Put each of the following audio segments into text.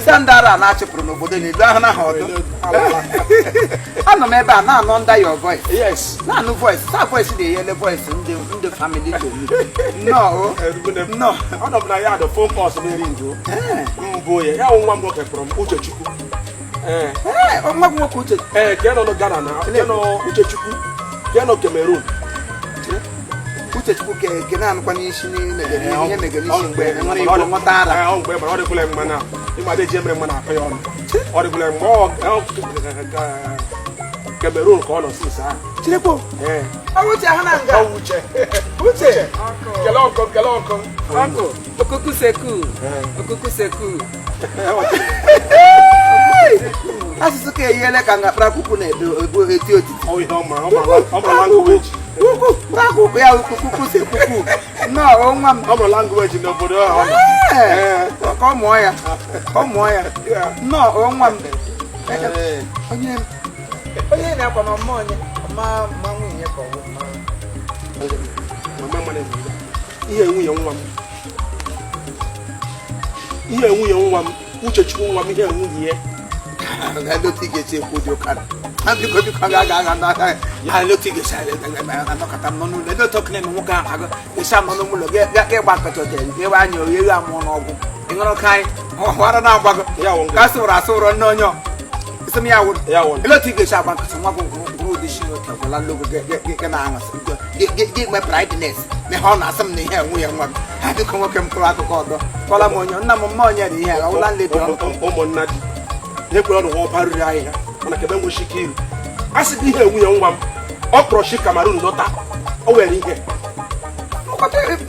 Sandara na chepụrụ n'obodo n'elu ahụ na ọdụ. Anọ m ebe a na-anọ under your voice. Yes. Na-anụ voice. Sa voice na-eyele voice ndị family to me. No. No. Ọ nọ na ya the phone calls na ring o. Mbụ ya. Ya nwa m nwoke kpọrọ m Uchechukwu. Nwa nwoke Uche. Ke nọ Ghana na. Ke nọ Uchechukwu. Ke nọ Cameroon. Uchechukwu ke na-anụkwa n'isi n'imegere ihe megere isi mgbe nwere igbo nwata ara. Mgbe ọ dịkwala mma na ịmade ji emere mma na akpa ya ọnụ. Ọ dịkwala mgbe Cameroon ka ọ nọ sisi ahụ. Chirikpo. Uche ahụ na nga. Uche. Kele ọkụ. Ọkụ. Okuku seku. Asụsụ ka eyele ka ngakpara puku na-ebu eti otiti. Ọ ihe ọmara language. Puku ya okuku seku. No, nwa m. Ọmara language n'obodo ahụ. Ka ọ mụọ ya. No, nwa m. Onye na-akwa ma mma onye ma nwunye ka ọ bụ ihe nwunye nwa m Uchechukwu nwa m ihe nwunye ya lotige ekwu dị ụka biko ga-aga n'aka ya lotige anọkọta m n'ụlọ ebe ụtọ kene nwoke ahụ agụ ịsa nọ n'ụlọ ịgba nkata ebe anya oyeghị amụọ n'ọgwụ ịṅụrụ ka anyị ọhụara na-agbago ka asụrụ nne onye isi m ya wụrụ elotige esi agba nkata nwa gwụrụ ụdị shi oke gwụla logo gị na-aṅasị gị nwe brightness na ihe ọ na-asị m na ihe nwunye nwa m ha dịka nwoke m kụrụ akụkọ ọdọ kọla m onye nna m mma onye dị ihe ọwụla nledi ụmụnna dị ihe kwere ọnụ ọba riri ahịhịa mana kebe nwechi ike iru a sị gị ihe nwunye nwa m ọ kpọrọ shi Cameroon lọta o were ihe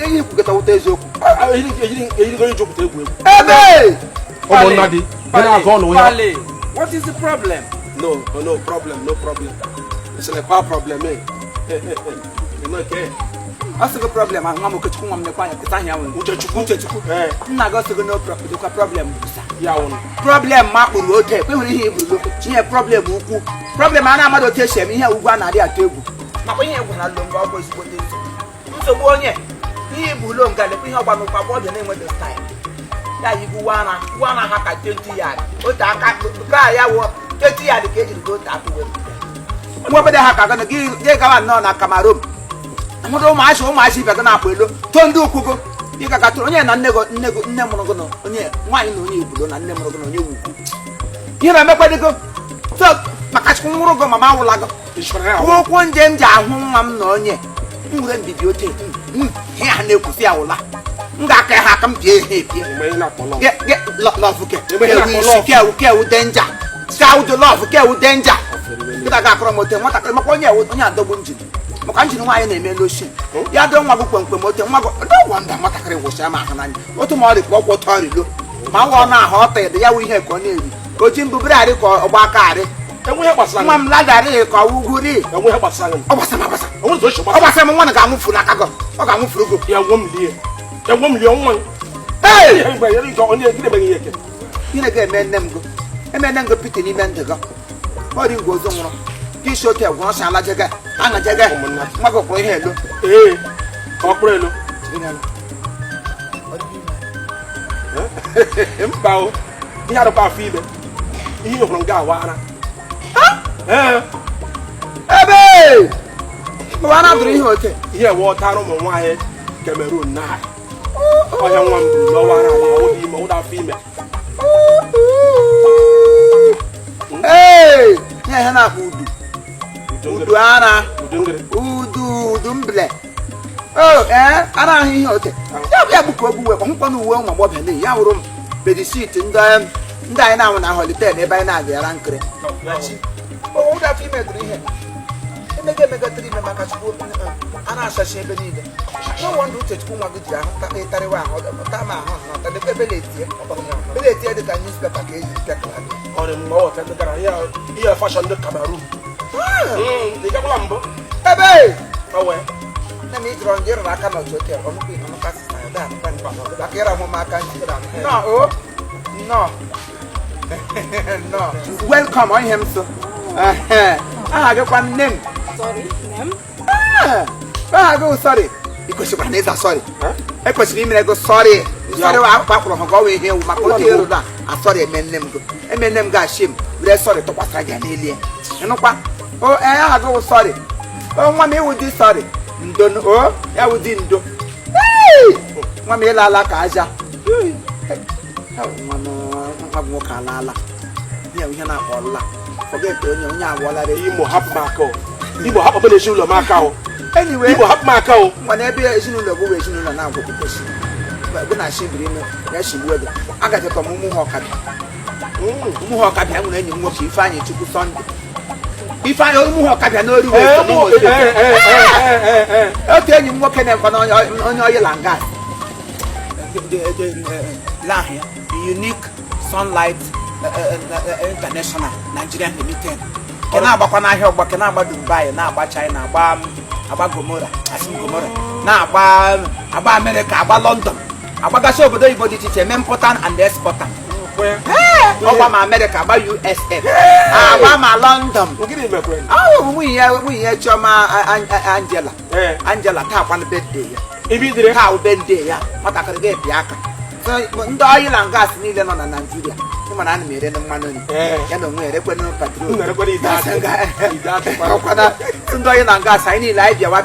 ihe kwukọta ụta eziokwu ejirigo onye jupụta egwu ebe ụmụnna dị na-azụ ọnụ ya. What is the problem? No problem. It's a power problem, What's the problem? I'm going to come to Uchechukwu. I'm not going to no problem. Problem, Mark will rotate. We will hear you. Problem, problem. I'm not going to tell you. One idea table. My way will not long go. So, one year, he will long and we have one of the name of the time. Yeah, you go one hack 20 yards. What I can't 20 yards to get you to go that way. What the heck are going to give? They come on a Cameroon. I'm not much or my ship. I can up with don't do cook. You got to only and never monogono. Why no you don't and never going you. You remember the go? So, Macasco, Mamma Lago. Walk one gem down home, I'm no yet. Who then did you take? Here, I know Kufiaola. Ngaka hakam pie get love ke danger ka u love ke danger kita ga promote nwata ka makonye onye adogbo njin maka njin nwa anyị na-eme lotion ya do nwa bụ kwemkwem ote nwa go do wanda matakịrị gwụcha ma aka n'anya otu ma ọ dị kwọ tọrilo ma nwa na ahụ ọta ede ya wụ ihe ka ọ na-eri oji mbubiri arị ka ọgba aka arị enwe gbasara nwa m ladarị ka uguri enwe gbasara ọ gbasara m nwa na ga-anwụfu n'aka gị ọ ga-anwụfuru gị ya gwom lie nwa gịnị ga-eme nne m go emene ngo piti n'ime ndụ gị ọrị ngwa ozo nwụrụ gị isi otu egwu ọsọ ala jega aṅa jega nwa gị kwụrụ ihe elu ka ọ kpụrụ elu mba o ihe arụkwa afọ ime ihe hụrụ nga awara ebe mgbe na dụrụ ihe oke ihe ewe ọtara ụmụ nwaanyị Cameroon na ọhịa nwa mbụ n'ọwara ala ọwụdị ime ọwụdị afọ ime ihe na-akpọ udu ara udu mble ara ahụ ihe oke ya bụ ya bụ ka o gbuwe ọhụkwa na uwe ụmụ agbọbịa ya wụrụ m bedisit ndị anyị na-anwụ na holitel ebe anyị na-aga yara nkiri emega 3 me maka chukwu ana ashashi ebe niile no wonder uche chukwu nwa gị ji ahụ ịtarịwa ahụ ta ma ahụ na ọta dịkwa ebe na-etie dị ka newspaper ka eji tekla ọ dị mma ọ gara ihe fashion ndị Cameroon ị gakwala mbụ ebe owe na mi jụrụ ndị rụrụ aka n'otu hotel ọmụkwa ihe ọmụka sista ya da maka ịra ahụ m aka no welcome on him so aha gịkwa nne m aha gị sorry ikwesịkwara na ịza sorry ekwesịrị imere gị sorry wa akpakpọrọ ha gọwa ihe ewu maka otu eru na asọrị eme nne m ga-achị m were sorry tụkwasịra gị n'elie ịnụkwa aha gị sorry nwa m iwu dị sorry ndo ya wụ dị ndo nwa m ịlala ka aja nwa m nwoke alaala ihe na-akpọla onye agwọlara Imo hapụ m aka Igbo hapụ m n'ezinụlọ m aka anyway Igbo hapụ m aka mana ebe ezinụlọ bụ ezinụlọ na-agwọ kwụkwụsị gụ na shibiri ime ya shigbuo ego agachakwa m ụmụ ha ọkabịa nwere enyi m nwoke Ifeanyị Chukwu Sọnde Ifeanyị ụmụ ha ọkabịa n'ori otu enyi m nwoke na-ekwa na onye oyila ngas lahịa Unique Sunlight International Nigerian Limited ke na-agbakwa n'ahịa ọgba ke na-agba Dubai na-agba China agba Gomora na-agba America agba London agbagasị obodo oyibo dị iche iche eme importer and exporter ọgba ma America agba USA agba ma London nwunye ya Chioma Angela taa kwanụ birthday ya taa birthday ya nwatakịrị ga-ebi aka ndị oil and gas niile nọ na Nigeria mana ana m ere mmanụ ya na onwe erekwenụ patrol ndị oil and gas anyị niile anyị bịawa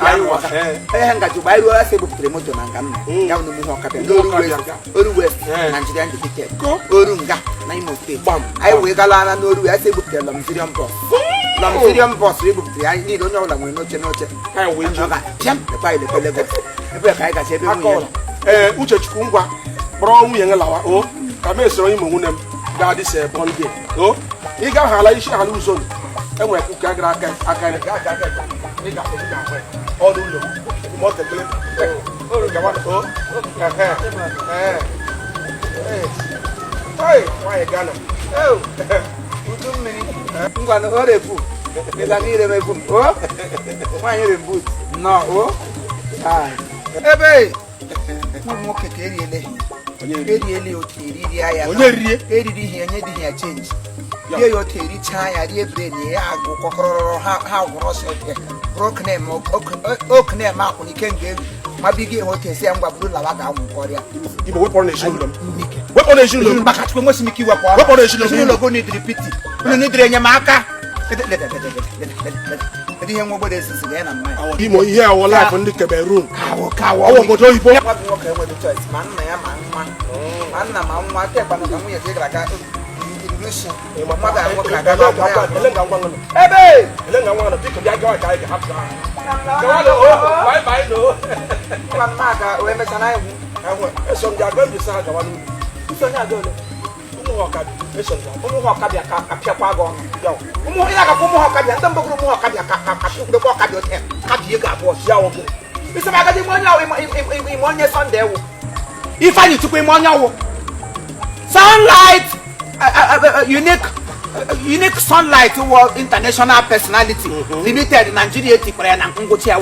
ihe ngaji gba iruo ase ebupụtara moto na nga nna ya bụ n'ụmụ ọkabịa n'Oru West Nigerian Limited Oru nga na Imo steeti anyị wee gala na n'Oru West ebupụtara Luxurious bus ebupụtara anyị niile onye ọbụla nwere n'oche lekwa ilekwe Lagos ebe ka anyị gacha ebe nwunye Uchechukwu ngwa kpọrọ nwunye gị lawa ka m esoro ime nwunye m gaa dị se bọnde ị ga-ahala isi ala ụzọ enwere kuka gara aka ọrụ ụlọ nwanyị Ghana udu mmiri ngwa na o repu ịga n'ire mebu m nwanyị rebu nnọọ ebe nwoke ka eriele otu eriri ya eriri ihe enye dị ya chenji rie ya otu erichaa ya rie bren ya agụ kọkọrọrọ ha gwụrụ ọsọ oknem akwụna ike nga egwu ma bigo ihe otu esi ya ngwa buru lawa ga-anwụ nkọrịa Igbo wepọrọ n'ezinụlọ m maka chukwu enwesị m ike iwepụ ezinụlọ go nidiri piti unu nidiri enyemaka ihe nwa obodo esisi ga ya na mmanya Imo ihe awọ laịfụ ndị Cameroon ọwụ obodo oyibo nwoke enwere choice ma nna ya ma nna ma nwa kekwana ka nwunye gara aga Ifeanyị Chukwu ime onye ọwụ Sunlight Unique Sunlight World International Personality Limited Nigeria etikwara ya na ngwụcha ya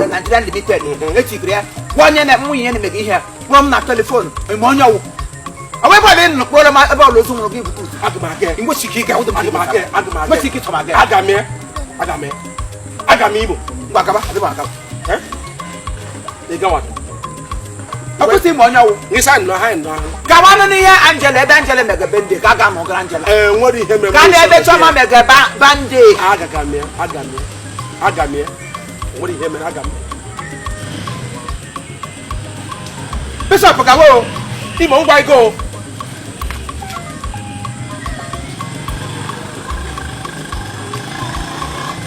Nigerian Limited etikiri ya gwa onye na nwunye ya na-emega ihe gwa m na telefon ime onye ọwụ ọwebọdị nnukpụrụ m ebe ọlụ ozu nwụrụ gị bute aga m Imo ọkwụsị ime onye ọwụ gawanụ n'ihe Angela ebe Angela mega bende ka a ga amụgara Angela ka na ebe Chioma mega bande Bishop gawo Imo ngwa igo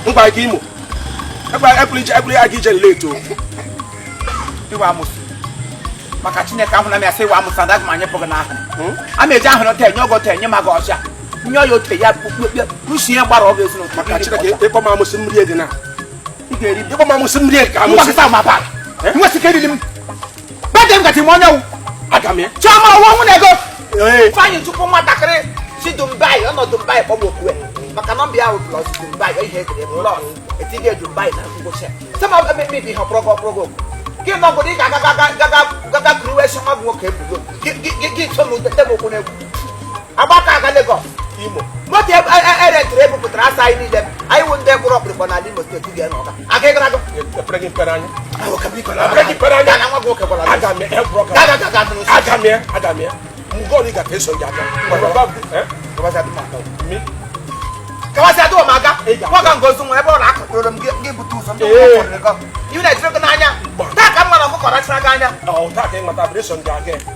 ngwa ike Imo ekwuli aga ije leto iwa amusu maka Chineke ahụ na m ya sị iwa amusu adaghị m anya pụgị n'ahụ a ma-eji ahụ nọta enye ogo enye maga ọcha nye ya ote ya kpuchie gbara ọgụ ezinụlọ maka Chineke ịkpọ m amụsị mmiri edi na ga-eri ịgba m amụsị mmiri ka ngwa amụsị kịta ma bara nwa sike eriri m bedị m gati m onye wu aga m ya chiọma ọwa nwunye ego Ifeanyị chukwu nwatakịrị si Dumbai ọ nọ Dumbai kpọgbu okwu maka nọmba ya plus Dumbai ihe edere plus etinye Dumbai na ngwụcha sama mebi ihe ọkpọrọgọ gị nọgụrụ ị ga-agaga kruwesi nwa bụ nwoke ebugo gị so m tete m okwu n'egwu agbaka aga Lagos Imo moto eretụrụ ebupụtara asa anyị niile anyị wụ ndị mkpụrụ ọkpụrụkpọ n'ala Imo steeti gị n'ọga aga ịgara gị epere gị mpere anya aga m ya mgbe ga ka eso gị aga kawasị adịghị m aga nwaga ngozi nwa ebe ọ na-akọtụrụ m gị bute ụzọ ndị iwu na-ejiri gị n'anya taa ka m nwere ọkụkọ rachara gị anya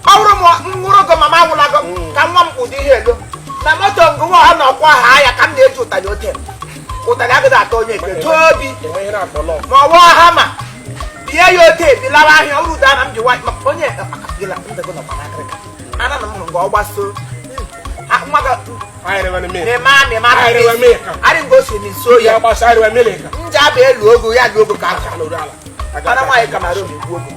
ọ bụrụ m nwụrụ gị mama anwụla gị ka nwa m ụdị ihe ego na moto ngụwa ha na ọkwa ha ya ka m na-eji ụtalị ote ụtalị agaghị atọ onye ekpe too obi ma ọwa ha ma bie ya ote bilawa ahịa ọrụ ụda na m ji nwanyị maka onye ana na m hụrụ nga ọ gbaso nwa gị arị ngo si nso ya nje abụ elu ogo ya dị ogo ka ana nwaanyị kamara na-egbu ogo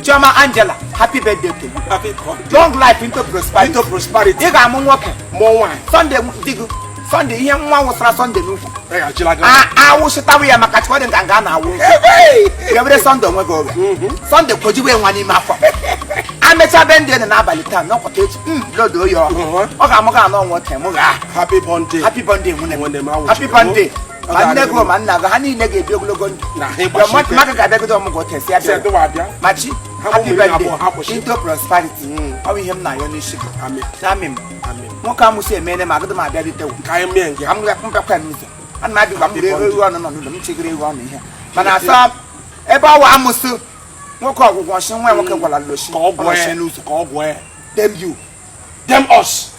Chioma Angela, happy birthday to you. Long life into prosperity. Ị ga-amụ nwoke mụọ nwaanyị Sunday digu Sunday ihe nwa nwụsara Sunday n'ukwu awụsịtawa ya maka chikọdị nga nga na-awụ ewere Sunday onwe gị oge Sunday kwojiwe nwa n'ime afọ amecha be ndị ede n'abalị taa n'ọkọta echi lodo oyi ọ ga-amụ ga anọ nwoke mụ ga happy birthday happy birthday ma nne gị ma nna gị ha niile ga-ebi ogologo ndụ maka ga-abịagodo ọmụgwọ tesi abịa machi happy birthday into prosperity ọ bụ ihe m na-ayọ n'isi gị amị m nwoke amụsị emene ma agụdị m abịaritewu mbịakwa n'ụzọ ana m abịa gbamgburu ewu ọnụ nọ n'ụlọ m chigiri ewu ọnụ ihe mana asa ebe ọwa amụsị nwoke ọgwụgwọ nshi nwa nwoke gwara loshi ka ọ gwọọ ya n'ụzọ ka ọ gwọọ ya dem you dem us